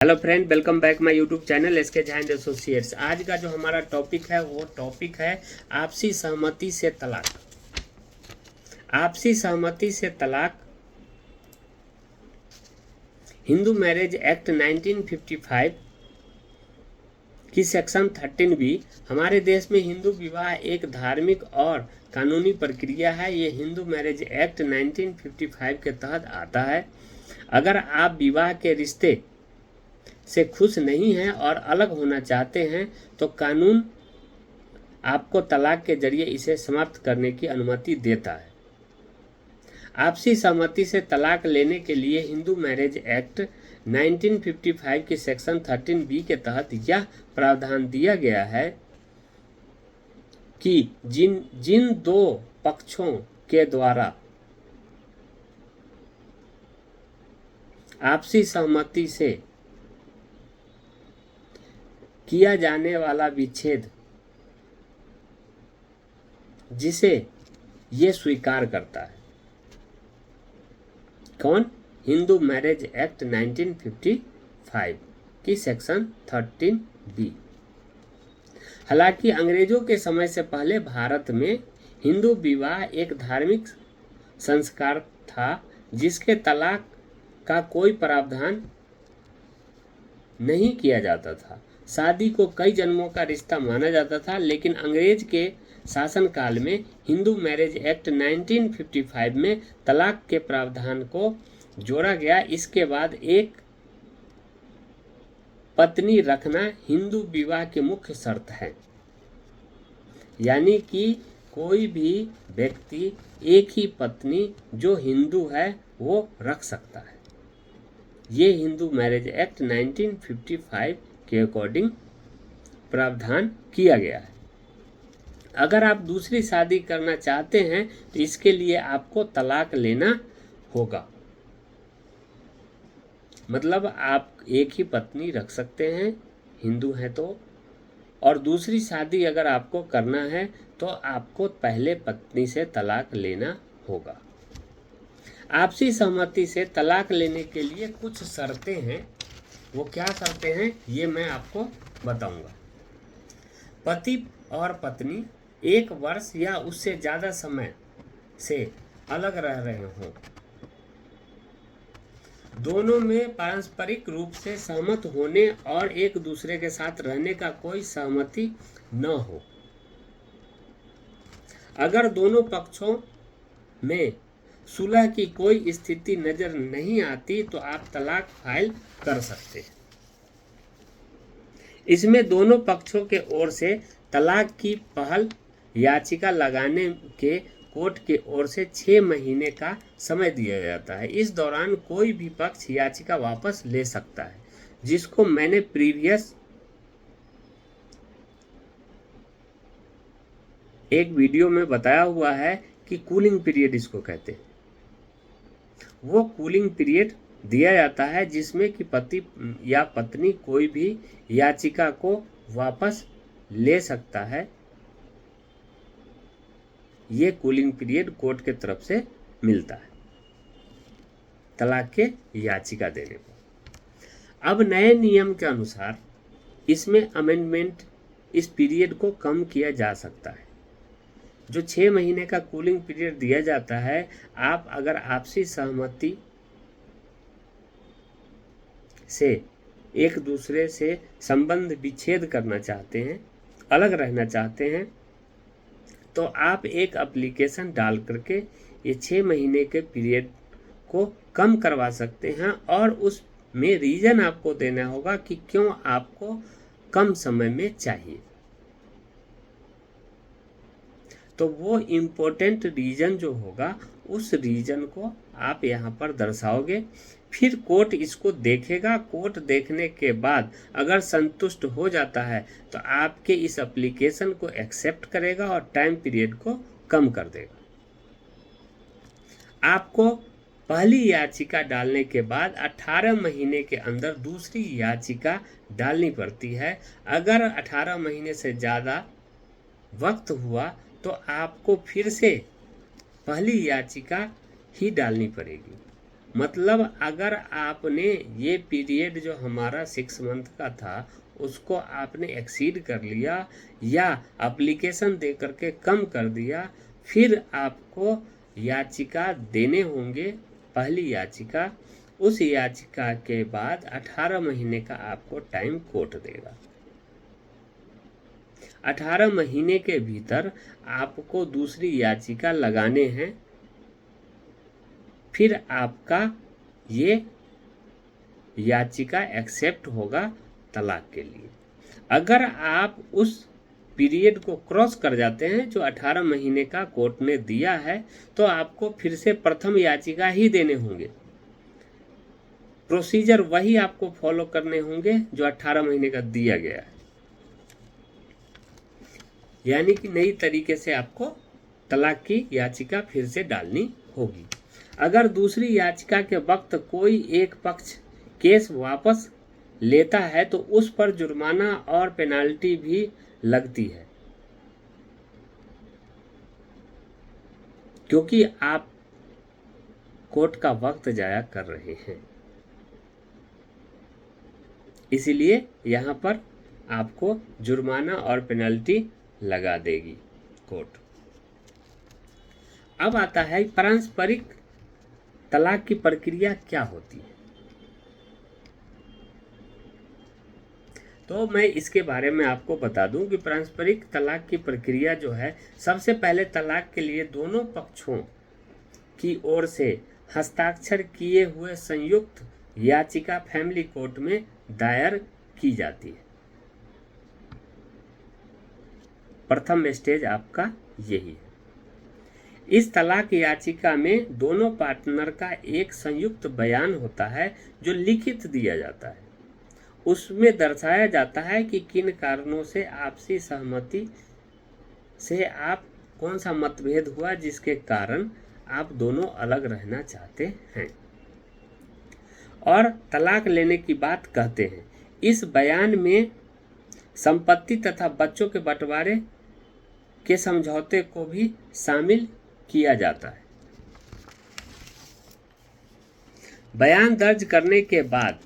Hello friend, welcome back my YouTube channel S K Jha and associates. आज का जो हमारा टॉपिक है वो टॉपिक है आपसी सहमति से तलाक। आपसी सहमति से तलाक हिंदू मैरिज एक्ट 1955 की सेक्शन 13B। हमारे देश में हिंदू विवाह एक धार्मिक और कानूनी प्रक्रिया है। ये हिंदू मैरिज एक्ट 1955 के तहत आता है। अगर आप विवाह के रिश्ते से खुश नहीं हैं और अलग होना चाहते हैं तो कानून आपको तलाक के जरिए इसे समाप्त करने की अनुमति देता है। आपसी सहमति से तलाक लेने के लिए हिंदू मैरिज एक्ट 1955 की सेक्शन 13B के तहत यह प्रावधान दिया गया है कि जिन दो पक्षों के द्वारा आपसी सहमति से किया जाने वाला विच्छेद जिसे ये स्वीकार करता है। कौन? हिंदू मैरिज एक्ट 1955 की सेक्शन 13B। हालांकि अंग्रेजों के समय से पहले भारत में हिंदू विवाह एक धार्मिक संस्कार था जिसके तलाक का कोई प्रावधान नहीं किया जाता था। शादी को कई जन्मों का रिश्ता माना जाता था, लेकिन अंग्रेज के शासनकाल में हिंदू मैरिज एक्ट 1955 में तलाक के प्रावधान को जोड़ा गया। इसके बाद एक पत्नी रखना हिंदू विवाह की मुख्य शर्त है, यानी कि कोई भी व्यक्ति एक ही पत्नी जो हिंदू है वो रख सकता है। ये हिंदू मैरिज एक्ट 1955 के अकॉर्डिंग प्रावधान किया गया है। अगर आप दूसरी शादी करना चाहते हैं तो इसके लिए आपको तलाक लेना होगा। मतलब आप एक ही पत्नी रख सकते हैं हिंदू हैं तो, और दूसरी शादी अगर आपको करना है तो आपको पहले पत्नी से तलाक लेना होगा। आपसी सहमति से तलाक लेने के लिए कुछ शर्तें हैं। वो क्या शर्तें हैं ये मैं आपको बताऊंगा। पति और पत्नी 1 वर्ष या उससे ज़्यादा समय से अलग रह रहे हों, दोनों में पारस्परिक रूप से सहमत होने और एक दूसरे के साथ रहने का कोई सहमति न हो। अगर दोनों पक्षों में सुलह की कोई स्थिति नजर नहीं आती तो आप तलाक फाइल कर सकते हैं। इसमें दोनों पक्षों के ओर से तलाक की पहल याचिका लगाने के कोर्ट के ओर से 6 महीने का समय दिया जाता है। इस दौरान कोई भी पक्ष याचिका वापस ले सकता है, जिसको मैंने प्रीवियस एक वीडियो में बताया हुआ है कि कूलिंग पीरियड इसको कहते हैं। वो कूलिंग पीरियड दिया जाता है जिसमें कि पति या पत्नी कोई भी याचिका को वापस ले सकता है। ये कूलिंग पीरियड कोर्ट के तरफ से मिलता है तलाक के याचिका देने पर। अब नए नियम के अनुसार इसमें अमेंडमेंट इस पीरियड को कम किया जा सकता है। जो 6 महीने का कूलिंग पीरियड दिया जाता है, आप अगर आपसी सहमति से एक दूसरे से संबंध विच्छेद करना चाहते हैं, अलग रहना चाहते हैं, तो आप एक एप्लीकेशन डाल करके ये 6 महीने के पीरियड को कम करवा सकते हैं और उसमें रीज़न आपको देना होगा कि क्यों आपको कम समय में चाहिए। तो वो इम्पोर्टेंट रीज़न जो होगा उस रीज़न को आप यहाँ पर दर्शाओगे। फिर कोर्ट इसको देखेगा। कोर्ट देखने के बाद अगर संतुष्ट हो जाता है तो आपके इस एप्लीकेशन को एक्सेप्ट करेगा और टाइम पीरियड को कम कर देगा। आपको पहली याचिका डालने के बाद 18 महीने के अंदर दूसरी याचिका डालनी पड़ती है। अगर 18 महीने से ज़्यादा वक्त हुआ तो आपको फिर से पहली याचिका ही डालनी पड़ेगी। मतलब अगर आपने ये पीरियड जो हमारा 6 मंथ का था उसको आपने एक्सीड कर लिया या एप्लीकेशन दे करके कम कर दिया, फिर आपको याचिका देने होंगे, पहली याचिका। उस याचिका के बाद 18 महीने का आपको टाइम कोर्ट देगा। 18 महीने के भीतर आपको दूसरी याचिका लगाने हैं, फिर आपका ये याचिका एक्सेप्ट होगा तलाक के लिए। अगर आप उस पीरियड को क्रॉस कर जाते हैं जो 18 महीने का कोर्ट ने दिया है, तो आपको फिर से प्रथम याचिका ही देने होंगे। प्रोसीजर वही आपको फॉलो करने होंगे जो 18 महीने का दिया गया है, यानी कि नई तरीके से आपको तलाक की याचिका फिर से डालनी होगी। अगर दूसरी याचिका के वक्त कोई एक पक्ष केस वापस लेता है तो उस पर जुर्माना और पेनाल्टी भी लगती है, क्योंकि आप कोर्ट का वक्त जाया कर रहे हैं। इसीलिए यहाँ पर आपको जुर्माना और पेनल्टी लगा देगी कोर्ट। अब आता है पारस्परिक तलाक की प्रक्रिया क्या होती है। तो मैं इसके बारे में आपको बता दूं कि पारस्परिक तलाक की प्रक्रिया जो है, सबसे पहले तलाक के लिए दोनों पक्षों की ओर से हस्ताक्षर किए हुए संयुक्त याचिका फैमिली कोर्ट में दायर की जाती है। प्रथम स्टेज आपका यही है। इस तलाक याचिका में दोनों पार्टनर का एक संयुक्त बयान होता है जो लिखित दिया जाता है। उसमें दर्शाया जाता है कि किन कारणों से आपसी सहमति से आप कौन सा मतभेद हुआ जिसके कारण आप दोनों अलग रहना चाहते हैं और तलाक लेने की बात कहते हैं। इस बयान में संपत्ति तथा बच्चों के बंटवारे के समझौते को भी शामिल किया जाता है। बयान दर्ज करने के बाद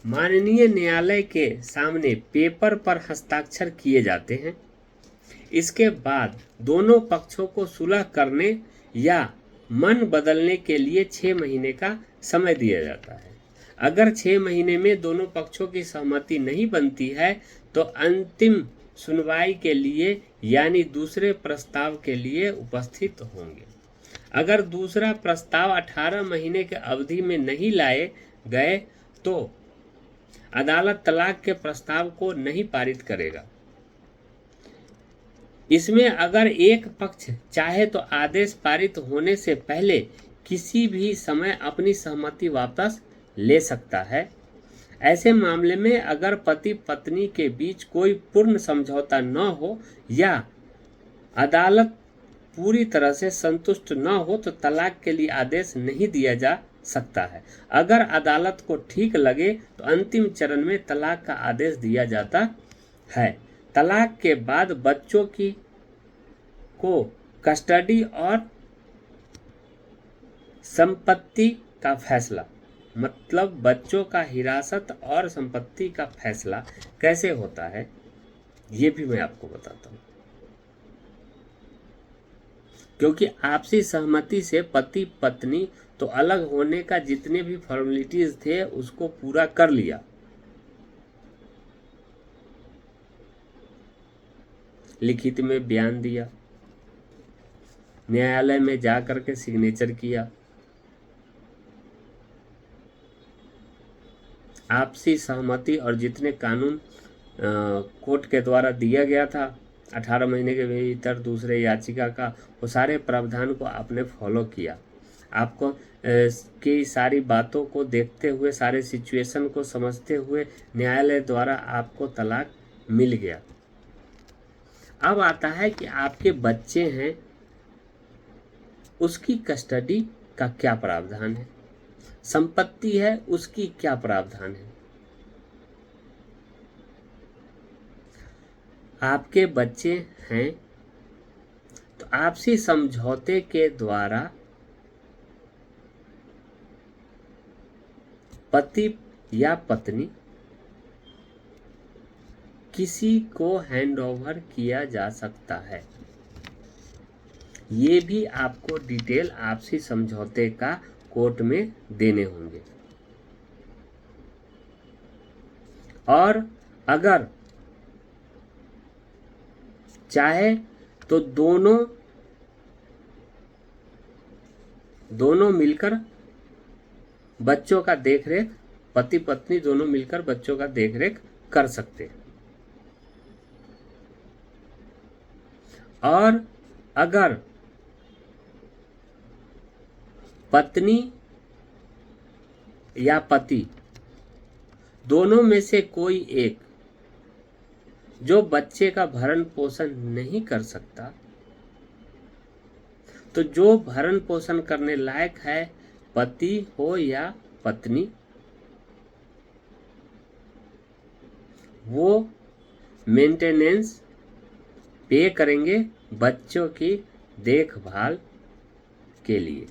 माननीय न्यायालय के सामने पेपर पर हस्ताक्षर किए जाते हैं। इसके बाद दोनों पक्षों को सुलह करने या मन बदलने के लिए 6 महीने का समय दिया जाता है। अगर 6 महीने में दोनों पक्षों की सहमति नहीं बनती है तो अंतिम सुनवाई के लिए यानी दूसरे प्रस्ताव के लिए उपस्थित होंगे। अगर दूसरा प्रस्ताव 18 महीने के अवधि में नहीं लाए गए तो अदालत तलाक के प्रस्ताव को नहीं पारित करेगा। इसमें अगर एक पक्ष चाहे तो आदेश पारित होने से पहले किसी भी समय अपनी सहमति वापस ले सकता है। ऐसे मामले में अगर पति पत्नी के बीच कोई पूर्ण समझौता न हो या अदालत पूरी तरह से संतुष्ट न हो तो तलाक के लिए आदेश नहीं दिया जा सकता है। अगर अदालत को ठीक लगे तो अंतिम चरण में तलाक का आदेश दिया जाता है। तलाक के बाद बच्चों को कस्टडी और संपत्ति का फैसला, मतलब बच्चों का हिरासत और संपत्ति का फैसला कैसे होता है ये भी मैं आपको बताता हूँ। क्योंकि आपसी सहमति से पति पत्नी तो अलग होने का जितने भी फॉर्मेलिटीज थे उसको पूरा कर लिया, लिखित में बयान दिया, न्यायालय में जा करके सिग्नेचर किया, आपसी सहमति और जितने कानून कोर्ट के द्वारा दिया गया था 18 महीने के भीतर दूसरे याचिका का, वो सारे प्रावधान को आपने फॉलो किया। आपको की सारी बातों को देखते हुए, सारे सिचुएशन को समझते हुए न्यायालय द्वारा आपको तलाक मिल गया। अब आता है कि आपके बच्चे हैं, उसकी कस्टडी का क्या प्रावधान है, संपत्ति है उसकी क्या प्रावधान है। आपके बच्चे हैं तो आपसी समझौते के द्वारा पति या पत्नी किसी को हैंडओवर किया जा सकता है। ये भी आपको डिटेल आपसी समझौते का कोर्ट में देने होंगे। और अगर चाहे तो दोनों मिलकर बच्चों का देखरेख, पति पत्नी दोनों मिलकर बच्चों का देखरेख कर सकते हैं। और अगर पत्नी या पति दोनों में से कोई एक जो बच्चे का भरण पोषण नहीं कर सकता, तो जो भरण पोषण करने लायक है, पति हो या पत्नी, वो मेंटेनेंस पे करेंगे बच्चों की देखभाल के लिए।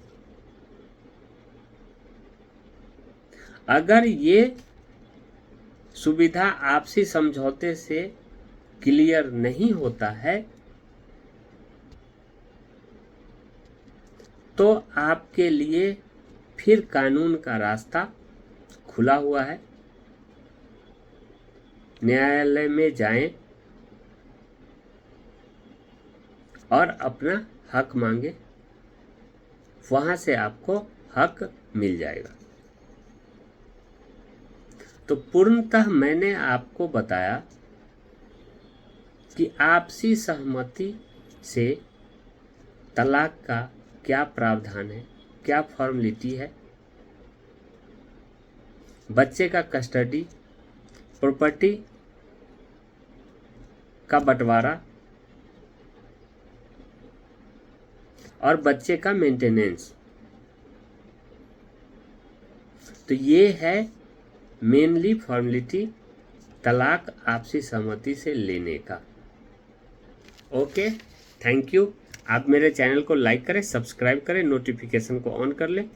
अगर ये सुविधा आपसी समझौते से क्लियर नहीं होता है तो आपके लिए फिर कानून का रास्ता खुला हुआ है। न्यायालय में जाएं और अपना हक मांगे, वहां से आपको हक मिल जाएगा। तो पूर्णतः मैंने आपको बताया कि आपसी सहमति से तलाक का क्या प्रावधान है, क्या फॉर्मेलिटी है, बच्चे का कस्टडी, प्रॉपर्टी का बंटवारा और बच्चे का मेंटेनेंस। तो ये है मेनली फॉर्मेलिटी तलाक आपसी सहमति से लेने का। Okay, thank you. आप मेरे चैनल को लाइक करें, सब्सक्राइब करें, नोटिफिकेशन को ऑन कर लें